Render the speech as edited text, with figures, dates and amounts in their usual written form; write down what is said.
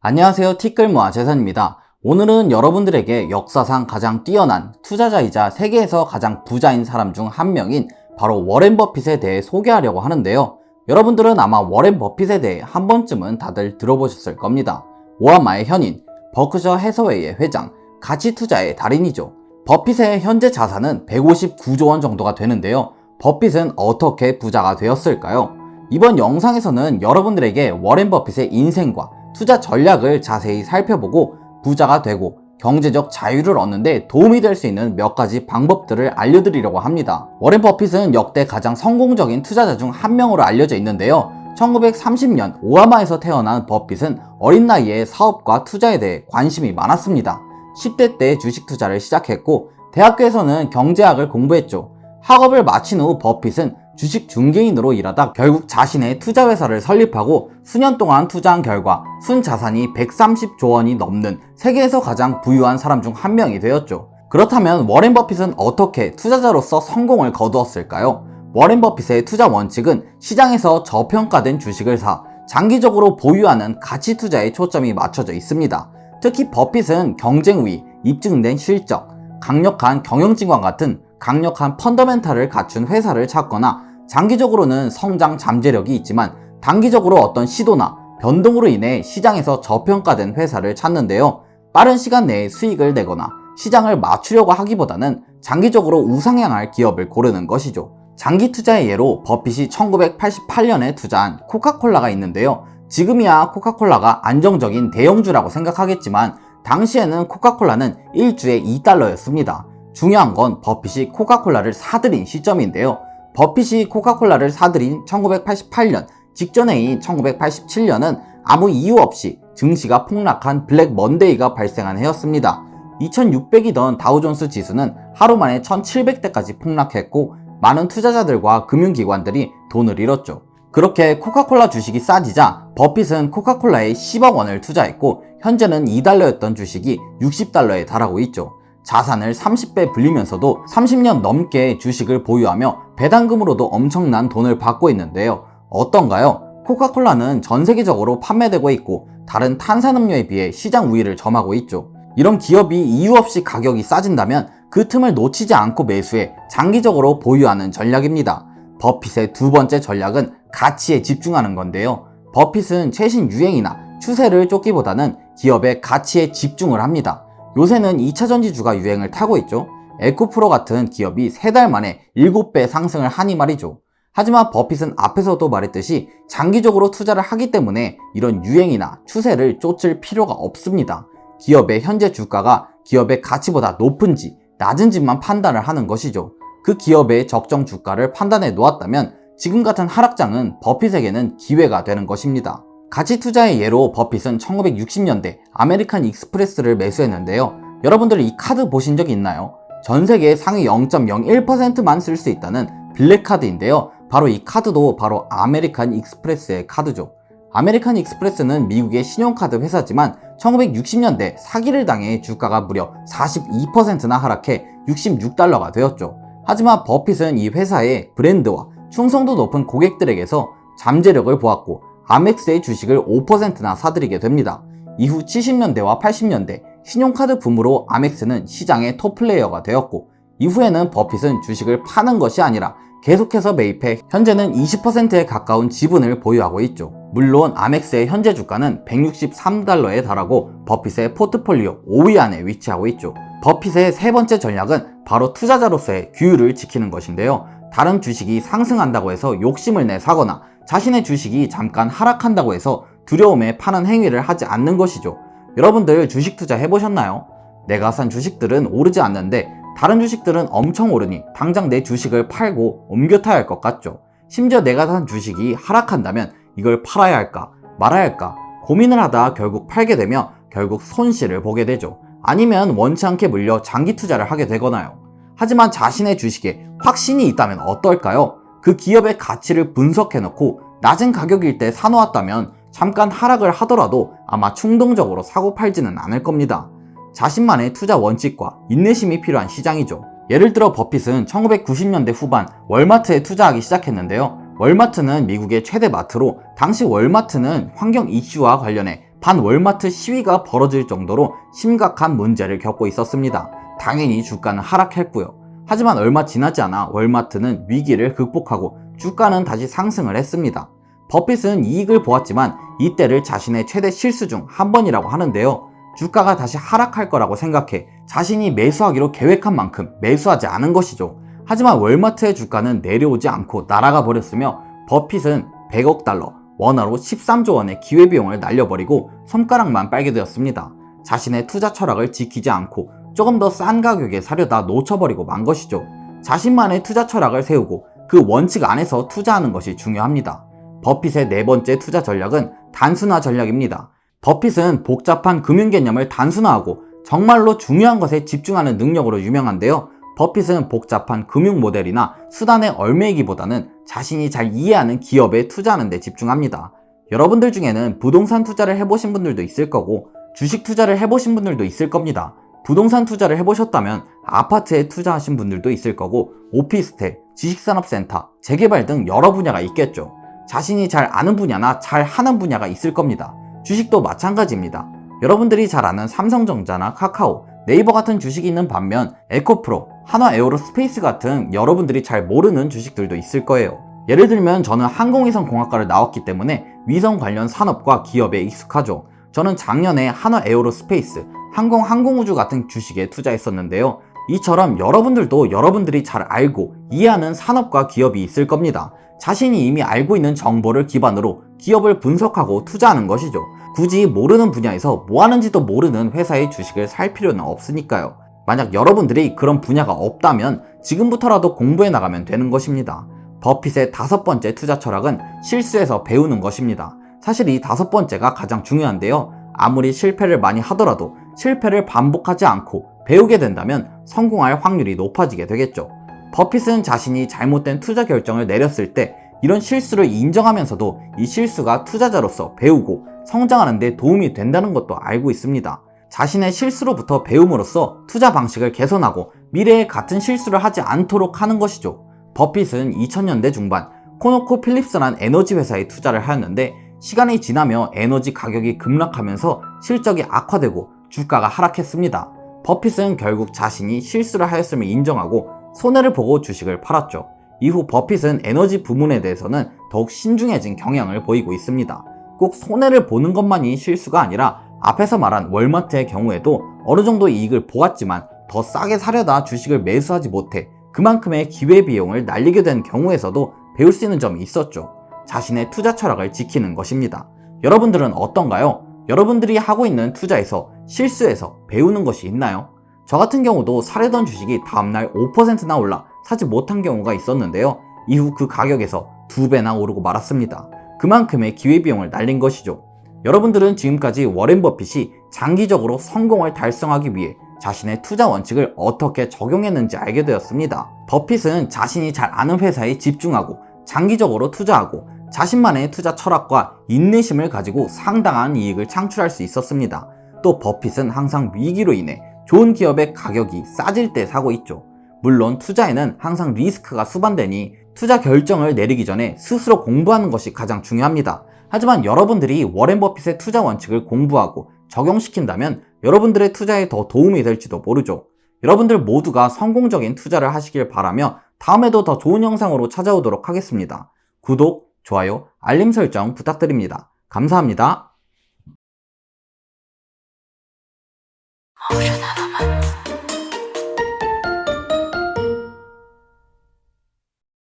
안녕하세요. 티끌모아 재산입니다. 오늘은 여러분들에게 역사상 가장 뛰어난 투자자이자 세계에서 가장 부자인 사람 중 한 명인 바로 워렌 버핏에 대해 소개하려고 하는데요. 여러분들은 아마 워렌 버핏에 대해 한 번쯤은 다들 들어보셨을 겁니다. 오하마의 현인, 버크셔 해서웨이의 회장, 가치투자의 달인이죠. 버핏의 현재 자산은 159조 원 정도가 되는데요. 버핏은 어떻게 부자가 되었을까요? 이번 영상에서는 여러분들에게 워렌 버핏의 인생과 투자 전략을 자세히 살펴보고 부자가 되고 경제적 자유를 얻는 데 도움이 될 수 있는 몇 가지 방법들을 알려드리려고 합니다. 워렌 버핏은 역대 가장 성공적인 투자자 중 한 명으로 알려져 있는데요. 1930년 오하마에서 태어난 버핏은 어린 나이에 사업과 투자에 대해 관심이 많았습니다. 10대 때 주식 투자를 시작했고 대학교에서는 경제학을 공부했죠. 학업을 마친 후 버핏은 주식 중개인으로 일하다 결국 자신의 투자회사를 설립하고 수년 동안 투자한 결과 순자산이 130조 원이 넘는 세계에서 가장 부유한 사람 중 한 명이 되었죠. 그렇다면 워렌 버핏은 어떻게 투자자로서 성공을 거두었을까요? 워렌 버핏의 투자 원칙은 시장에서 저평가된 주식을 사 장기적으로 보유하는 가치 투자에 초점이 맞춰져 있습니다. 특히 버핏은 경쟁 우위, 입증된 실적, 강력한 경영진과 같은 강력한 펀더멘탈을 갖춘 회사를 찾거나 장기적으로는 성장 잠재력이 있지만 단기적으로 어떤 시도나 변동으로 인해 시장에서 저평가된 회사를 찾는데요. 빠른 시간 내에 수익을 내거나 시장을 맞추려고 하기보다는 장기적으로 우상향할 기업을 고르는 것이죠. 장기 투자의 예로 버핏이 1988년에 투자한 코카콜라가 있는데요. 지금이야 코카콜라가 안정적인 대형주라고 생각하겠지만 당시에는 코카콜라는 1주에 $2였습니다. 중요한 건 버핏이 코카콜라를 사들인 시점인데요. 버핏이 코카콜라를 사들인 1988년 직전해인 1987년은 아무 이유 없이 증시가 폭락한 블랙 먼데이가 발생한 해였습니다. 2600이던 다우존스 지수는 하루 만에 1700대까지 폭락했고 많은 투자자들과 금융기관들이 돈을 잃었죠. 그렇게 코카콜라 주식이 싸지자 버핏은 코카콜라에 10억 원을 투자했고 현재는 $2였던 주식이 $60에 달하고 있죠. 자산을 30배 불리면서도 30년 넘게 주식을 보유하며 배당금으로도 엄청난 돈을 받고 있는데요. 어떤가요? 코카콜라는 전 세계적으로 판매되고 있고 다른 탄산음료에 비해 시장 우위를 점하고 있죠. 이런 기업이 이유 없이 가격이 싸진다면 그 틈을 놓치지 않고 매수해 장기적으로 보유하는 전략입니다. 버핏의 두 번째 전략은 가치에 집중하는 건데요. 버핏은 최신 유행이나 추세를 쫓기보다는 기업의 가치에 집중을 합니다. 요새는 2차전지주가 유행을 타고 있죠. 에코프로 같은 기업이 3달 만에 7배 상승을 하니 말이죠. 하지만 버핏은 앞에서도 말했듯이 장기적으로 투자를 하기 때문에 이런 유행이나 추세를 쫓을 필요가 없습니다. 기업의 현재 주가가 기업의 가치보다 높은지 낮은지만 판단을 하는 것이죠. 그 기업의 적정 주가를 판단해 놓았다면 지금 같은 하락장은 버핏에게는 기회가 되는 것입니다. 가치 투자의 예로 버핏은 1960년대 아메리칸 익스프레스를 매수했는데요. 여러분들 이 카드 보신 적 있나요? 전 세계 상위 0.01%만 쓸 수 있다는 블랙카드인데요. 바로 이 카드도 바로 아메리칸 익스프레스의 카드죠. 아메리칸 익스프레스는 미국의 신용카드 회사지만 1960년대 사기를 당해 주가가 무려 42%나 하락해 $66가 되었죠. 하지만 버핏은 이 회사의 브랜드와 충성도 높은 고객들에게서 잠재력을 보았고 아멕스의 주식을 5%나 사들이게 됩니다. 이후 70년대와 80년대 신용카드 붐으로 아멕스는 시장의 톱플레이어가 되었고 이후에는 버핏은 주식을 파는 것이 아니라 계속해서 매입해 현재는 20%에 가까운 지분을 보유하고 있죠. 물론 아멕스의 현재 주가는 $163에 달하고 버핏의 포트폴리오 5위 안에 위치하고 있죠. 버핏의 세 번째 전략은 바로 투자자로서의 규율을 지키는 것인데요. 다른 주식이 상승한다고 해서 욕심을 내 사거나 자신의 주식이 잠깐 하락한다고 해서 두려움에 파는 행위를 하지 않는 것이죠. 여러분들 주식 투자 해보셨나요? 내가 산 주식들은 오르지 않는데 다른 주식들은 엄청 오르니 당장 내 주식을 팔고 옮겨 타야 할 것 같죠. 심지어 내가 산 주식이 하락한다면 이걸 팔아야 할까 말아야 할까 고민을 하다 결국 팔게 되며 결국 손실을 보게 되죠. 아니면 원치 않게 물려 장기 투자를 하게 되거나요. 하지만 자신의 주식에 확신이 있다면 어떨까요? 그 기업의 가치를 분석해놓고 낮은 가격일 때 사놓았다면 잠깐 하락을 하더라도 아마 충동적으로 사고 팔지는 않을 겁니다. 자신만의 투자 원칙과 인내심이 필요한 시장이죠. 예를 들어 버핏은 1990년대 후반 월마트에 투자하기 시작했는데요. 월마트는 미국의 최대 마트로 당시 월마트는 환경 이슈와 관련해 반월마트 시위가 벌어질 정도로 심각한 문제를 겪고 있었습니다. 당연히 주가는 하락했고요. 하지만 얼마 지나지 않아 월마트는 위기를 극복하고 주가는 다시 상승을 했습니다. 버핏은 이익을 보았지만 이때를 자신의 최대 실수 중 한 번이라고 하는데요. 주가가 다시 하락할 거라고 생각해 자신이 매수하기로 계획한 만큼 매수하지 않은 것이죠. 하지만 월마트의 주가는 내려오지 않고 날아가 버렸으며 버핏은 100억 달러, 원화로 13조 원의 기회비용을 날려버리고 손가락만 빨게 되었습니다. 자신의 투자 철학을 지키지 않고 조금 더 싼 가격에 사려다 놓쳐버리고 만 것이죠. 자신만의 투자 철학을 세우고 그 원칙 안에서 투자하는 것이 중요합니다. 버핏의 네 번째 투자 전략은 단순화 전략입니다. 버핏은 복잡한 금융 개념을 단순화하고 정말로 중요한 것에 집중하는 능력으로 유명한데요. 버핏은 복잡한 금융 모델이나 수단의 얼매이기보다는 자신이 잘 이해하는 기업에 투자하는 데 집중합니다. 여러분들 중에는 부동산 투자를 해보신 분들도 있을 거고 주식 투자를 해보신 분들도 있을 겁니다. 부동산 투자를 해보셨다면 아파트에 투자하신 분들도 있을 거고 오피스텔, 지식산업센터, 재개발 등 여러 분야가 있겠죠. 자신이 잘 아는 분야나 잘 하는 분야가 있을 겁니다. 주식도 마찬가지입니다. 여러분들이 잘 아는 삼성전자나 카카오, 네이버 같은 주식이 있는 반면 에코프로, 한화에어로스페이스 같은 여러분들이 잘 모르는 주식들도 있을 거예요. 예를 들면 저는 항공위성공학과를 나왔기 때문에 위성 관련 산업과 기업에 익숙하죠. 저는 작년에 한화에어로스페이스, 항공우주 같은 주식에 투자했었는데요. 이처럼 여러분들도 여러분들이 잘 알고 이해하는 산업과 기업이 있을 겁니다. 자신이 이미 알고 있는 정보를 기반으로 기업을 분석하고 투자하는 것이죠. 굳이 모르는 분야에서 뭐 하는지도 모르는 회사의 주식을 살 필요는 없으니까요. 만약 여러분들이 그런 분야가 없다면 지금부터라도 공부해 나가면 되는 것입니다. 버핏의 다섯 번째 투자 철학은 실수에서 배우는 것입니다. 사실 이 다섯 번째가 가장 중요한데요. 아무리 실패를 많이 하더라도 실패를 반복하지 않고 배우게 된다면 성공할 확률이 높아지게 되겠죠. 버핏은 자신이 잘못된 투자 결정을 내렸을 때 이런 실수를 인정하면서도 이 실수가 투자자로서 배우고 성장하는 데 도움이 된다는 것도 알고 있습니다. 자신의 실수로부터 배움으로써 투자 방식을 개선하고 미래에 같은 실수를 하지 않도록 하는 것이죠. 버핏은 2000년대 중반 코노코필립스라는 에너지 회사에 투자를 하였는데 시간이 지나며 에너지 가격이 급락하면서 실적이 악화되고 주가가 하락했습니다. 버핏은 결국 자신이 실수를 하였음을 인정하고 손해를 보고 주식을 팔았죠. 이후 버핏은 에너지 부문에 대해서는 더욱 신중해진 경향을 보이고 있습니다. 꼭 손해를 보는 것만이 실수가 아니라 앞에서 말한 월마트의 경우에도 어느 정도 이익을 보았지만 더 싸게 사려다 주식을 매수하지 못해 그만큼의 기회비용을 날리게 된 경우에서도 배울 수 있는 점이 있었죠. 자신의 투자 철학을 지키는 것입니다. 여러분들은 어떤가요? 여러분들이 하고 있는 투자에서 실수해서 배우는 것이 있나요? 저 같은 경우도 사려던 주식이 다음날 5%나 올라 사지 못한 경우가 있었는데요. 이후 그 가격에서 2배나 오르고 말았습니다. 그만큼의 기회비용을 날린 것이죠. 여러분들은 지금까지 워렌 버핏이 장기적으로 성공을 달성하기 위해 자신의 투자 원칙을 어떻게 적용했는지 알게 되었습니다. 버핏은 자신이 잘 아는 회사에 집중하고 장기적으로 투자하고 자신만의 투자 철학과 인내심을 가지고 상당한 이익을 창출할 수 있었습니다. 또 버핏은 항상 위기로 인해 좋은 기업의 가격이 싸질 때 사고 있죠. 물론 투자에는 항상 리스크가 수반되니 투자 결정을 내리기 전에 스스로 공부하는 것이 가장 중요합니다. 하지만 여러분들이 워렌 버핏의 투자 원칙을 공부하고 적용시킨다면 여러분들의 투자에 더 도움이 될지도 모르죠. 여러분들 모두가 성공적인 투자를 하시길 바라며 다음에도 더 좋은 영상으로 찾아오도록 하겠습니다. 구독, 좋아요, 알림 설정 부탁드립니다. 감사합니다.